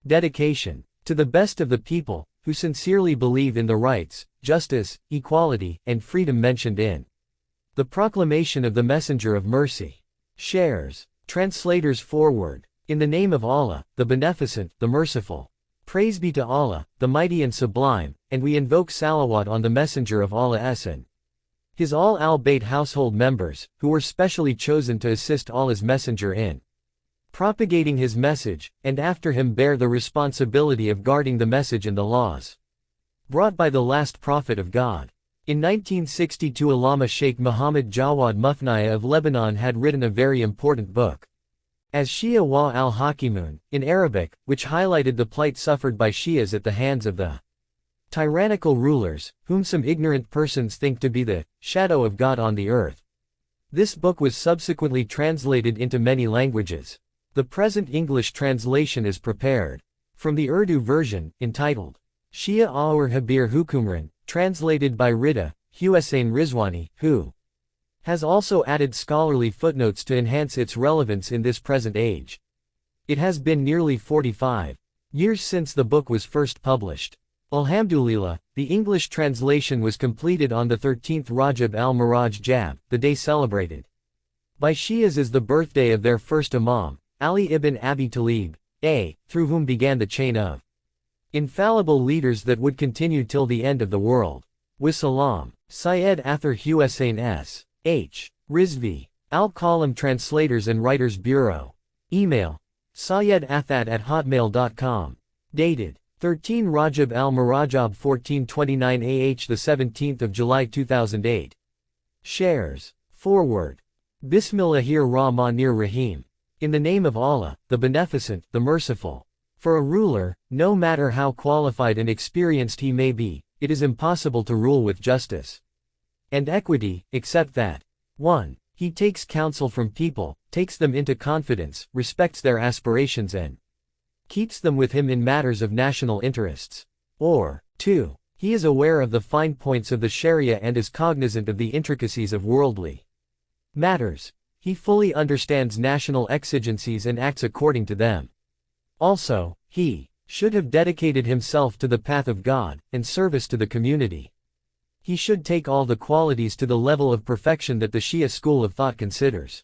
Dedication. To the best of the people, who sincerely believe in the rights, justice, equality, and freedom mentioned in the proclamation of the Messenger of Mercy. Shares. Translator's foreword. In the name of Allah, the Beneficent, the Merciful. Praise be to Allah, the Mighty and Sublime, and we invoke salawat on the Messenger of Allah and his all al-Bayt household members, who were specially chosen to assist Allah's Messenger in propagating his message, and after him bear the responsibility of guarding the message and the laws brought by the last prophet of God. In 1962, Allama Sheikh Muhammad Jawad Mufnaya of Lebanon had written a very important book, As Shia wa al-Hakimun, in Arabic, which highlighted the plight suffered by Shias at the hands of the tyrannical rulers, whom some ignorant persons think to be the shadow of God on the earth. This book was subsequently translated into many languages. The present English translation is prepared from the Urdu version, entitled Shia Aur Habir Hukumran, translated by Rida Hussein Rizwani, who has also added scholarly footnotes to enhance its relevance in this present age. It has been nearly 45 years since the book was first published. Alhamdulillah, the English translation was completed on the 13th Rajab al-Maraj Jab, the day celebrated by Shias as the birthday of their first Imam, Ali ibn Abi Talib, through whom began the chain of infallible leaders that would continue till the end of the world. Wassalam. Syed Athar Hussein S.H. Rizvi. Al-Qalam Translators and Writers Bureau. Email. syedathat@hotmail.com. Dated 13 Rajab al-Marajab 1429 AH 17 July 2008. Shares. Forward. Bismillahir Rahmanir Rahim. In the name of Allah, the Beneficent, the Merciful. For a ruler, no matter how qualified and experienced he may be, it is impossible to rule with justice and equity, except that 1. He takes counsel from people, takes them into confidence, respects their aspirations and keeps them with him in matters of national interests. Or 2. He is aware of the fine points of the Sharia and is cognizant of the intricacies of worldly matters. He fully understands national exigencies and acts according to them. Also, he should have dedicated himself to the path of God and service to the community. He should take all the qualities to the level of perfection that the Shia school of thought considers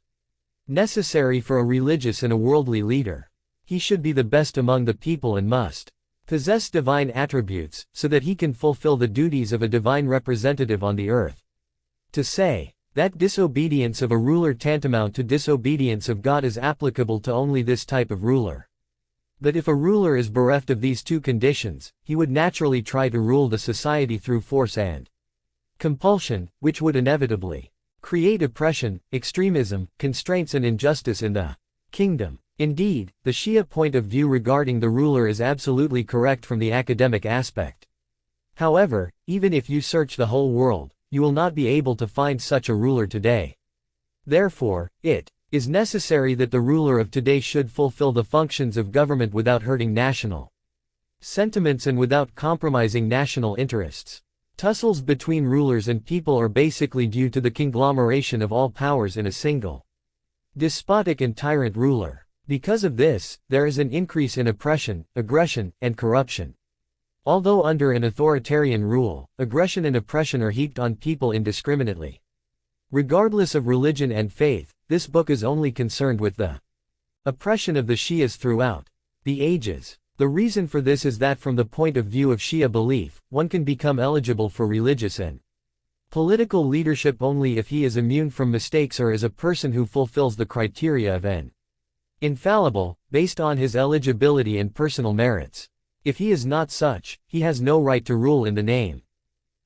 necessary for a religious and a worldly leader. He should be the best among the people and must possess divine attributes, so that he can fulfill the duties of a divine representative on the earth. To say that disobedience of a ruler tantamount to disobedience of God is applicable to only this type of ruler. That if a ruler is bereft of these two conditions, he would naturally try to rule the society through force and compulsion, which would inevitably create oppression, extremism, constraints and injustice in the kingdom. Indeed, the Shia point of view regarding the ruler is absolutely correct from the academic aspect. However, even if you search the whole world, you will not be able to find such a ruler today. Therefore, it is necessary that the ruler of today should fulfill the functions of government without hurting national sentiments and without compromising national interests. Tussles between rulers and people are basically due to the conglomeration of all powers in a single despotic and tyrant ruler. Because of this, there is an increase in oppression, aggression, and corruption. Although under an authoritarian rule, aggression and oppression are heaped on people indiscriminately. Regardless of religion and faith, this book is only concerned with the oppression of the Shias throughout the ages. The reason for this is that from the point of view of Shia belief, one can become eligible for religious and political leadership only if he is immune from mistakes or is a person who fulfills the criteria of an infallible, based on his eligibility and personal merits. If he is not such, he has no right to rule in the name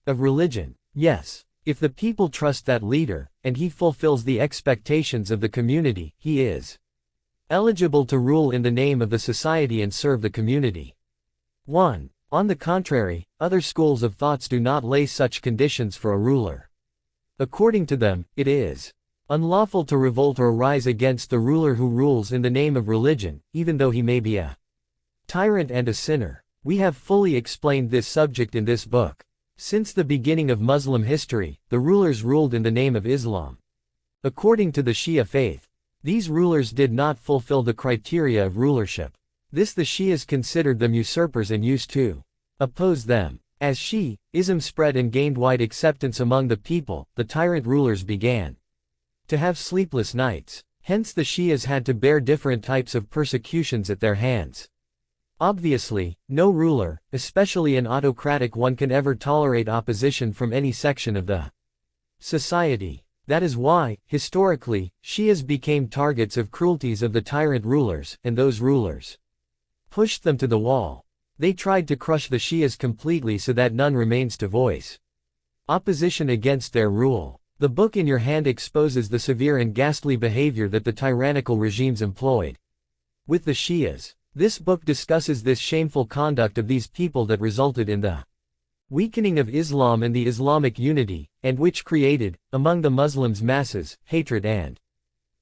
of religion. Yes, if the people trust that leader, and he fulfills the expectations of the community, he is eligible to rule in the name of the society and serve the community. 1. On the contrary, other schools of thoughts do not lay such conditions for a ruler. According to them, it is unlawful to revolt or rise against the ruler who rules in the name of religion, even though he may be a tyrant and a sinner. We have fully explained this subject in this book. Since the beginning of Muslim history, the rulers ruled in the name of Islam. According to the Shia faith, these rulers did not fulfill the criteria of rulership. This the Shias considered them usurpers and used to oppose them. As Shi'ism spread and gained wide acceptance among the people, the tyrant rulers began to have sleepless nights. Hence the Shias had to bear different types of persecutions at their hands. Obviously, no ruler, especially an autocratic one, can ever tolerate opposition from any section of the society. That is why, historically, Shias became targets of cruelties of the tyrant rulers, and those rulers pushed them to the wall. They tried to crush the Shias completely so that none remains to voice opposition against their rule. The book in your hand exposes the severe and ghastly behavior that the tyrannical regimes employed with the Shias. This book discusses this shameful conduct of these people that resulted in the weakening of Islam and the Islamic unity, and which created, among the Muslims masses, hatred and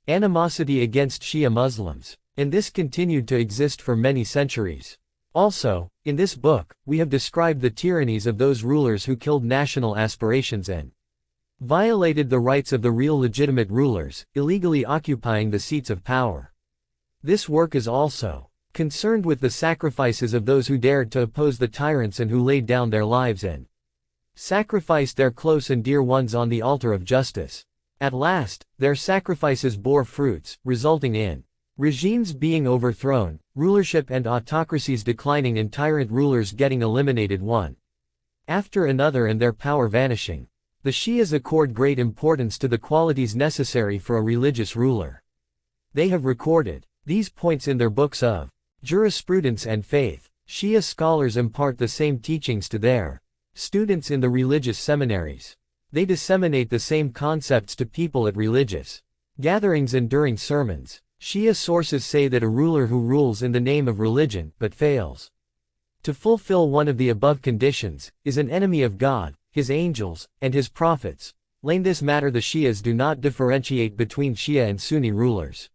animosity against Shia Muslims. And this continued to exist for many centuries. Also, in this book, we have described the tyrannies of those rulers who killed national aspirations and violated the rights of the real legitimate rulers, illegally occupying the seats of power. This work is also concerned with the sacrifices of those who dared to oppose the tyrants and who laid down their lives and sacrificed their close and dear ones on the altar of justice. At last, their sacrifices bore fruits, resulting in regimes being overthrown, rulership and autocracies declining, and tyrant rulers getting eliminated one after another and their power vanishing. The Shias accord great importance to the qualities necessary for a religious ruler. They have recorded these points in their books of jurisprudence and faith. Shia scholars impart the same teachings to their students in the religious seminaries. They disseminate the same concepts to people at religious gatherings and during sermons. Shia sources say that a ruler who rules in the name of religion, but fails to fulfill one of the above conditions, is an enemy of God, His angels, and His prophets. In this matter the Shias do not differentiate between Shia and Sunni rulers.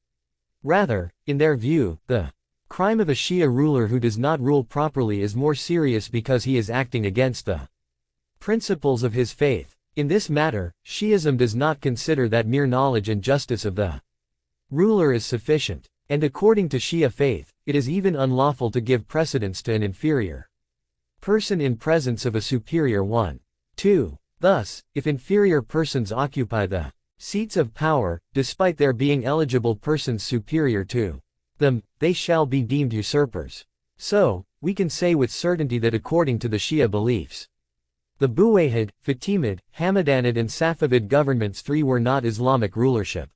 Rather, in their view, the crime of a Shia ruler who does not rule properly is more serious because he is acting against the principles of his faith. In this matter, Shi'ism does not consider that mere knowledge and justice of the ruler is sufficient, and according to Shia faith, it is even unlawful to give precedence to an inferior person in presence of a superior one. 2. Thus, if inferior persons occupy the seats of power, despite there being eligible persons superior to them, they shall be deemed usurpers. So, we can say with certainty that according to the Shia beliefs, the Buwayhid, Fatimid, Hamadanid and Safavid governments three were not Islamic rulership.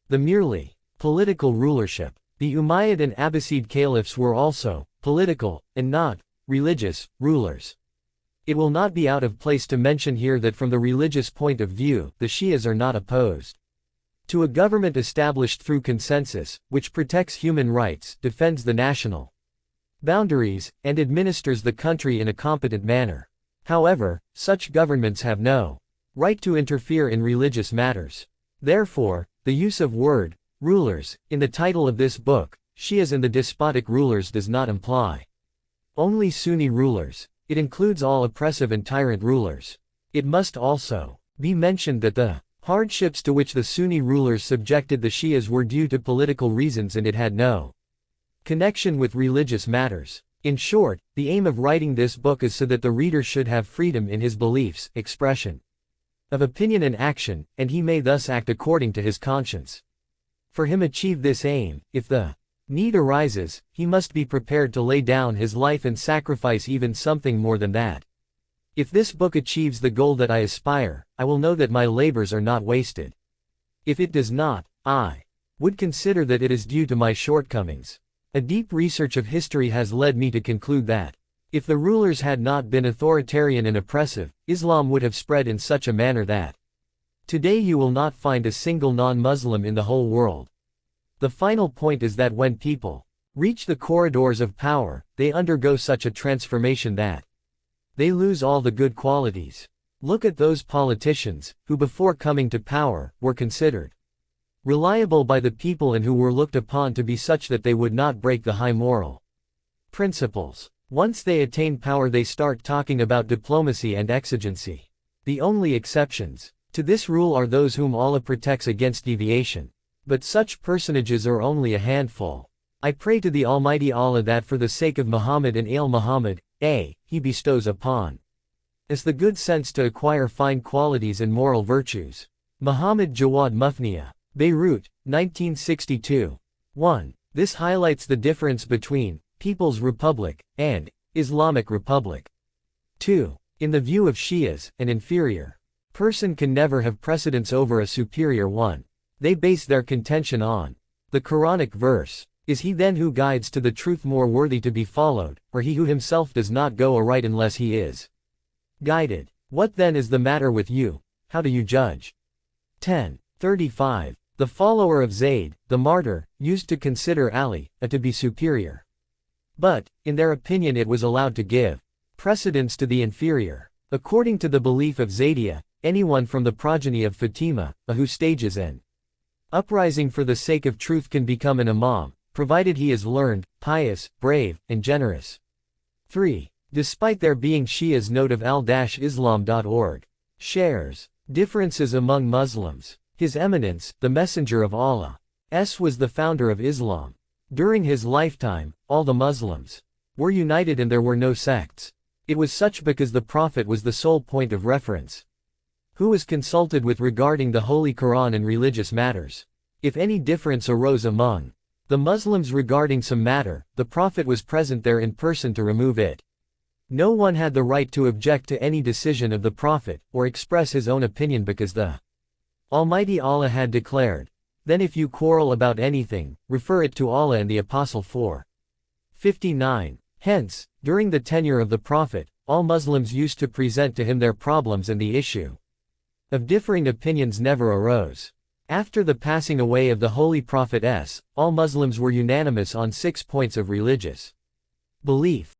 The merely political rulership. The Umayyad and Abbasid caliphs were also political, and not religious, rulers. It will not be out of place to mention here that from the religious point of view, the Shias are not opposed to a government established through consensus, which protects human rights, defends the national boundaries, and administers the country in a competent manner. However, such governments have no right to interfere in religious matters. Therefore, the use of word rulers in the title of this book, Shias and the despotic rulers, does not imply only Sunni rulers. It includes all oppressive and tyrant rulers. It must also be mentioned that the hardships to which the Sunni rulers subjected the Shias were due to political reasons and it had no connection with religious matters. In short, the aim of writing this book is so that the reader should have freedom in his beliefs, expression of opinion and action, and he may thus act according to his conscience. For him achieve this aim, if the need arises, he must be prepared to lay down his life and sacrifice even something more than that. If this book achieves the goal that I aspire, I will know that my labors are not wasted. If it does not, I would consider that it is due to my shortcomings. A deep research of history has led me to conclude that if the rulers had not been authoritarian and oppressive, Islam would have spread in such a manner that today you will not find a single non-Muslim in the whole world. The final point is that when people reach the corridors of power, they undergo such a transformation that they lose all the good qualities. Look at those politicians, who before coming to power, were considered reliable by the people and who were looked upon to be such that they would not break the high moral principles. Once they attain power they start talking about diplomacy and exigency. The only exceptions to this rule are those whom Allah protects against deviation. But such personages are only a handful. I pray to the Almighty Allah that for the sake of Muhammad and Al Muhammad, He bestows upon us the good sense to acquire fine qualities and moral virtues. Muhammad Jawad Mufniya. Beirut, 1962. 1. This highlights the difference between People's Republic and Islamic Republic. 2. In the view of Shias, an inferior person can never have precedence over a superior one. They base their contention on the Quranic verse. Is he then who guides to the truth more worthy to be followed, or he who himself does not go aright unless he is guided? What then is the matter with you? How do you judge? 10:35. The follower of Zayd, the martyr, used to consider Ali to be superior. But, in their opinion, it was allowed to give precedence to the inferior. According to the belief of Zaydiyya, anyone from the progeny of Fatima, who stages an uprising for the sake of truth can become an imam, provided he is learned, pious, brave, and generous. 3. Despite there being Shias, note of al-islam.org. Shares. Differences among Muslims. His Eminence, the Messenger of Allah, was the founder of Islam. During his lifetime, all the Muslims were united and there were no sects. It was such because the Prophet was the sole point of reference, who was consulted with regarding the Holy Quran and religious matters. If any difference arose among the Muslims regarding some matter, the Prophet was present there in person to remove it. No one had the right to object to any decision of the Prophet, or express his own opinion because the Almighty Allah had declared, "Then if you quarrel about anything, refer it to Allah and the Apostle." 4:59. Hence, during the tenure of the Prophet, all Muslims used to present to him their problems and the issue of differing opinions never arose. After the passing away of the Holy Prophet, all Muslims were unanimous on 6 points of religious belief.